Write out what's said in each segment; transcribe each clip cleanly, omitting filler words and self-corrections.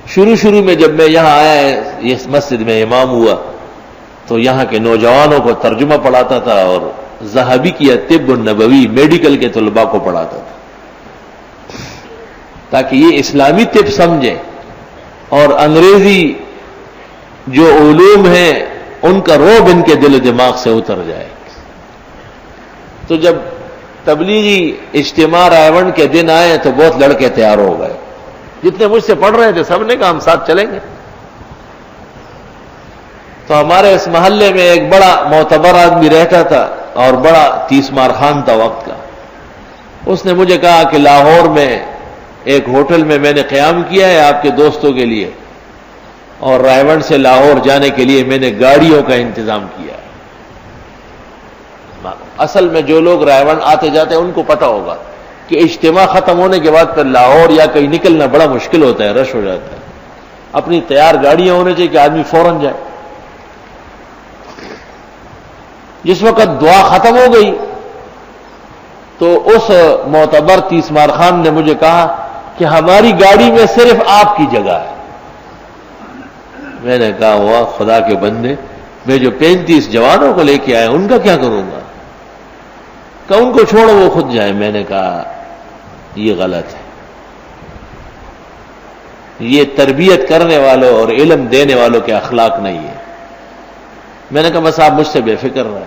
شروع میں جب میں یہاں آیا اس مسجد میں امام ہوا تو یہاں کے نوجوانوں کو ترجمہ پڑھاتا تھا اور ذہبی کی طب النبوی میڈیکل کے طلباء کو پڑھاتا تھا تاکہ یہ اسلامی طب سمجھیں اور انگریزی جو علوم ہیں ان کا رعب ان کے دل و دماغ سے اتر جائے. تو جب تبلیغی اجتماع رائے کے دن آئے تو بہت لڑکے تیار ہو گئے. جتنے مجھ سے پڑھ رہے تھے سب نے کہا ہم ساتھ چلیں گے. تو ہمارے اس محلے میں ایک بڑا معتبر آدمی رہتا تھا اور بڑا تیسمار خان تھا وقت کا. اس نے مجھے کہا کہ لاہور میں ایک ہوٹل میں نے قیام کیا ہے آپ کے دوستوں کے لیے اور رائے سے لاہور جانے کے لیے میں نے گاڑیوں کا انتظام کیا ہے. اصل میں جو لوگ رائے آتے جاتے ہیں ان کو پتہ ہوگا کہ اجتماع ختم ہونے کے بعد پھر لاہور یا کہیں نکلنا بڑا مشکل ہوتا ہے, رش ہو جاتا ہے. اپنی تیار گاڑیاں ہونے چاہیے کہ آدمی فوراً جائے. جس وقت دعا ختم ہو گئی تو اس معتبر تیسمار خان نے مجھے کہا کہ ہماری گاڑی میں صرف آپ کی جگہ ہے. میں نے کہا ہوا خدا کے بندے, میں جو 35 جوانوں کو لے کے آئے ان کا کیا کروں گا؟ کہ ان کو چھوڑو وہ خود جائیں. میں نے کہا یہ غلط ہے, یہ تربیت کرنے والوں اور علم دینے والوں کے اخلاق نہیں ہے. میں نے کہا بس آپ مجھ سے بے فکر رہے.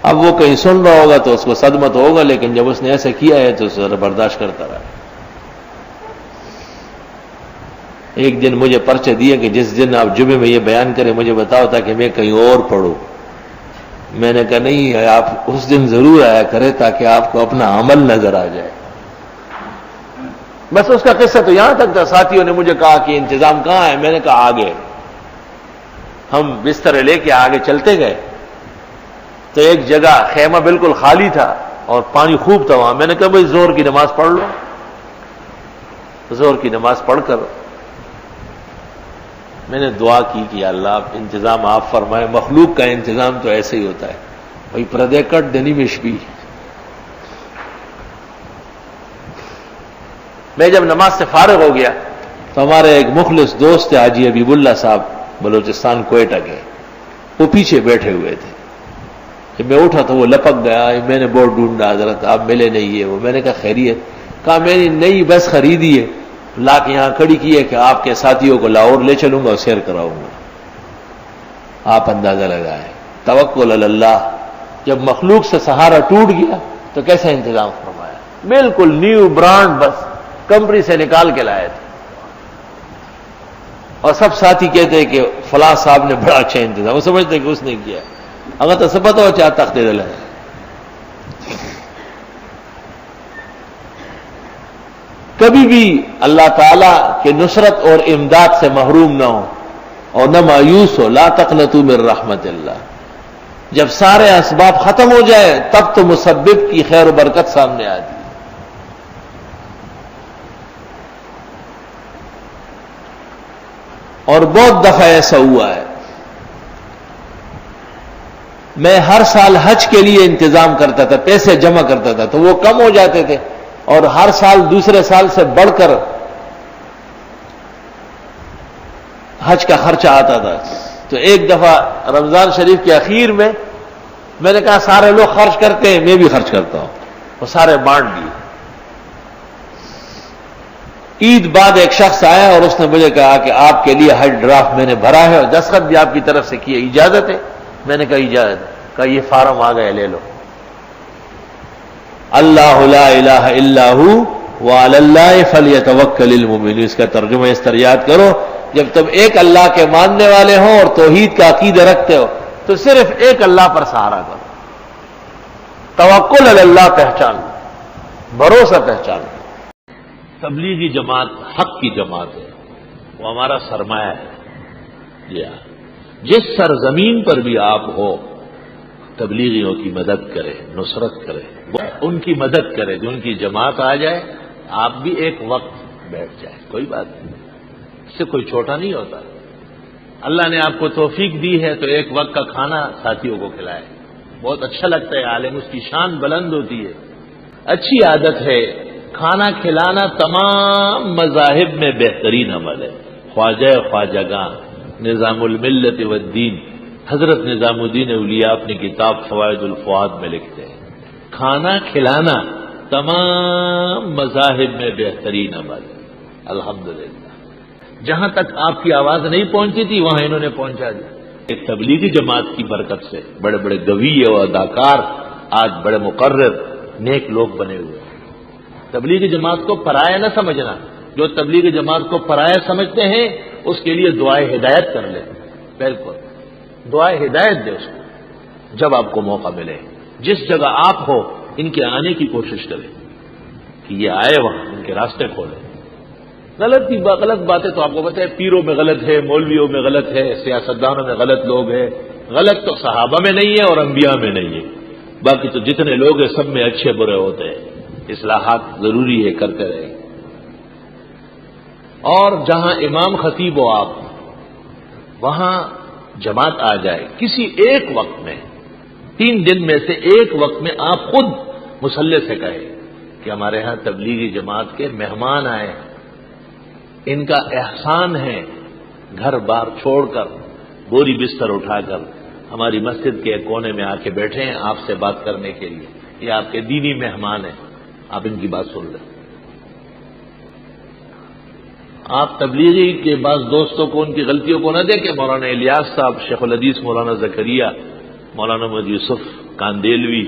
اب وہ کہیں سن رہا ہوگا تو اس کو صدمہ تو ہوگا, لیکن جب اس نے ایسا کیا ہے تو ذرا برداشت کرتا رہا. ایک دن مجھے پرچہ دیا کہ جس دن آپ جمعے میں یہ بیان کریں مجھے بتاؤ تاکہ میں کہیں اور پڑھوں. میں نے کہا نہیں, آپ اس دن ضرور آیا کرے تاکہ آپ کو اپنا عمل نظر آ جائے. بس اس کا قصہ تو یہاں تک تھا. ساتھیوں نے مجھے کہا کہ انتظام کہاں ہے؟ میں نے کہا آگے. ہم بستر لے کے آگے چلتے گئے تو ایک جگہ خیمہ بالکل خالی تھا اور پانی خوب تھا وہاں. میں نے کہا بھائی زور کی نماز پڑھ لو. زور کی نماز پڑھ کر میں نے دعا کی کہ یا اللہ انتظام آپ فرمائے. مخلوق کا انتظام تو ایسے ہی ہوتا ہے بھائی, پردے کٹ دنی مشکی. میں جب نماز سے فارغ ہو گیا تو ہمارے ایک مخلص دوست تھے حاجی حبیب اللہ صاحب, بلوچستان کوئٹہ کے, وہ پیچھے بیٹھے ہوئے تھے. جب میں اٹھا تو وہ لپک گیا. میں نے بورڈ ڈھونڈا, حضرت آپ ملے نہیں ہے وہ. میں نے کہا خیریت؟ کہا میں نے نئی بس خریدی ہے, لا کے یہاں کھڑی کی ہے کہ آپ کے ساتھیوں کو لاہور لے چلوں گا اور سیر کراؤں گا. آپ اندازہ لگائیں توکل علی اللہ. جب مخلوق سے سہارا ٹوٹ گیا تو کیسا انتظام فرمایا. بالکل نیو برانڈ بس کمپنی سے نکال کے لائے تھے. اور سب ساتھی کہتے ہیں کہ فلاں صاحب نے بڑا اچھا انتظام. وہ سمجھتے کہ اس نے کیا. اگر تو سب ہو چاہ تخت دل ہے. کبھی بھی اللہ تعالی کے نصرت اور امداد سے محروم نہ ہو اور نہ مایوس ہو. لا تقنطوا من رحمت اللہ. جب سارے اسباب ختم ہو جائے تب تو مسبب کی خیر و برکت سامنے آتی. اور بہت دفعہ ایسا ہوا ہے. میں ہر سال حج کے لیے انتظام کرتا تھا, پیسے جمع کرتا تھا تو وہ کم ہو جاتے تھے اور ہر سال دوسرے سال سے بڑھ کر حج کا خرچہ آتا تھا. تو ایک دفعہ رمضان شریف کے اخیر میں میں نے کہا سارے لوگ خرچ کرتے ہیں میں بھی خرچ کرتا ہوں, وہ سارے بانٹ دیے. عید بعد ایک شخص آیا اور اس نے مجھے کہا کہ آپ کے لیے حج ڈرافٹ میں نے بھرا ہے اور دستخط بھی آپ کی طرف سے کیے, اجازت ہے؟ میں نے کہا اجازت. کہا یہ فارم آ گئے لے لو. اللہ لا الہ الا ہو وعلی اللہ فلیتوکل المؤمنون. اس کا ترجمہ اس طرح یاد کرو, جب تم ایک اللہ کے ماننے والے ہو اور توحید کا عقیدہ رکھتے ہو تو صرف ایک اللہ پر سہارا کرو. توکل علی اللہ پہچان لو, بھروسہ پہچان لو. تبلیغی جماعت حق کی جماعت ہے, وہ ہمارا سرمایہ ہے. جی ہاں, جس سرزمین پر بھی آپ ہو تبلیغیوں کی مدد کرے, نصرت کرے, ان کی مدد کرے. جو ان کی جماعت آ جائے آپ بھی ایک وقت بیٹھ جائیں, کوئی بات نہیں, اس سے کوئی چھوٹا نہیں ہوتا. اللہ نے آپ کو توفیق دی ہے تو ایک وقت کا کھانا ساتھیوں کو کھلائے, بہت اچھا لگتا ہے. عالم اس کی شان بلند ہوتی ہے. اچھی عادت ہے کھانا کھلانا تمام مذاہب میں بہترین عمل ہے. خواجہ خواجگاں نظام الملت والدین حضرت نظام الدین اولیاء اپنی کتاب فوائد الفؤاد میں لکھتے ہیں کھانا کھلانا تمام مذاہب میں بہترین عمل ہے. الحمدللہ جہاں تک آپ کی آواز نہیں پہنچی تھی وہاں انہوں نے پہنچا دیا. ایک تبلیغی جماعت کی برکت سے بڑے بڑے گوی اور اداکار آج بڑے مقرر نیک لوگ بنے ہوئے ہیں. تبلیغی جماعت کو پرایا نہ سمجھنا. جو تبلیغی جماعت کو پرایا سمجھتے ہیں اس کے لیے دعائے ہدایت کر لیں. بالکل دعائے ہدایت دے اس کو جب آپ کو موقع ملے. جس جگہ آپ ہو ان کے آنے کی کوشش کریں کہ یہ آئے وہاں ان کے راستے کھولیں. غلط باتیں تو آپ کو پتہ ہے پیروں میں غلط ہے, مولویوں میں غلط ہے, سیاستدانوں میں غلط لوگ ہیں. غلط تو صحابہ میں نہیں ہے اور انبیاء میں نہیں ہے. باقی تو جتنے لوگ ہیں سب میں اچھے برے ہوتے ہیں. اصلاحات ضروری ہے کرتے رہیں. اور جہاں امام خطیب ہو آپ وہاں جماعت آ جائے کسی ایک وقت میں 3 دن میں سے ایک وقت میں آپ خود مصلی سے کہیں کہ ہمارے ہاں تبلیغی جماعت کے مہمان آئے ہیں, ان کا احسان ہے گھر بار چھوڑ کر بوری بستر اٹھا کر ہماری مسجد کے ایک کونے میں آ کے بیٹھے ہیں آپ سے بات کرنے کے لیے. یہ آپ کے دینی مہمان ہیں, آپ ان کی بات سن لیں. آپ تبلیغی کے بعض دوستوں کو ان کی غلطیوں کو نہ دیکھیں. مولانا الیاس صاحب, شیخ الحدیث مولانا زکریا, مولانا محمد یوسف کاندیلوی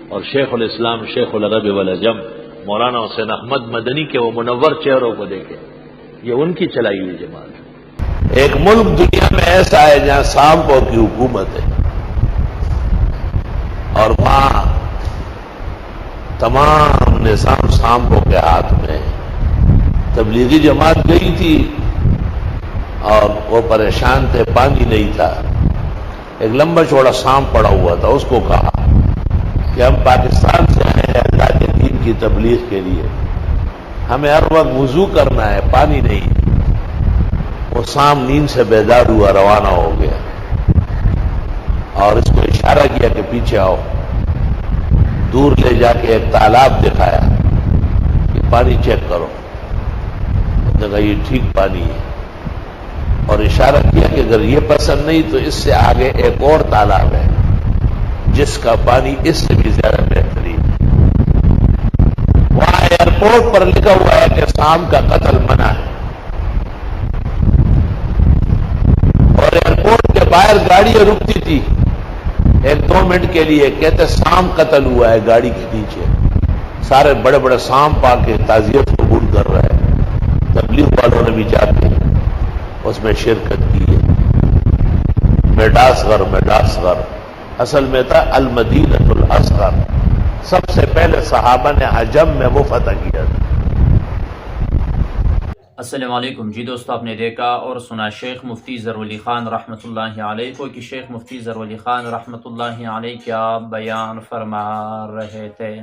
اور شیخ الاسلام شیخ العرب والعجم مولانا حسین احمد مدنی کے وہ منور چہروں کو دیکھیں. یہ ان کی چلائی ہوئی جماعت ہے. ایک ملک دنیا میں ایسا ہے جہاں سانپوں کی حکومت ہے اور وہاں تمام نظام سانپوں کے ہاتھ میں ہے. تبلیغی جماعت گئی تھی اور وہ پریشان تھے, پانی نہیں تھا. ایک لمبا چوڑا سانپ پڑا ہوا تھا. اس کو کہا کہ ہم پاکستان سے آئے ہیں اللہ کے دین کی تبلیغ کے لیے, ہمیں ہر وقت وضو کرنا ہے, پانی نہیں. وہ سانپ نیند سے بیدار ہوا, روانہ ہو گیا اور اس کو اشارہ کیا کہ پیچھے آؤ. دور لے جا کے ایک تالاب دکھایا کہ پانی چیک کرو. کہا یہ ٹھیک پانی ہے اور اشارہ کیا کہ اگر یہ پسند نہیں تو اس سے آگے ایک اور تالاب ہے جس کا پانی اس سے بھی زیادہ بہترین ہے. وہاں ایئرپورٹ پر لکھا ہوا ہے کہ سانپ کا قتل منع ہے اور ایئرپورٹ کے باہر گاڑیاں رکتی تھی 1-2 منٹ کے لیے, کہتے سانپ قتل ہوا ہے گاڑی کے نیچے. سارے بڑے بڑے سانپ آ کے تعزیت قبول کر رہے ہیں. تبلیغ والوں نے بھی جا کے اس میں شرکت کی ہے. میڈاسغر اصل میں تھا المدینۃ الاصغر. سب سے پہلے صحابہ نے عجم میں وہ فتح کیا تھا. السلام علیکم. جی دوستو, آپ نے دیکھا اور سنا شیخ مفتی ظہور علی خان رحمۃ اللہ علیہ کو کہ شیخ مفتی ظہور علی خان رحمۃ اللہ علیہ کیا بیان فرما رہے تھے.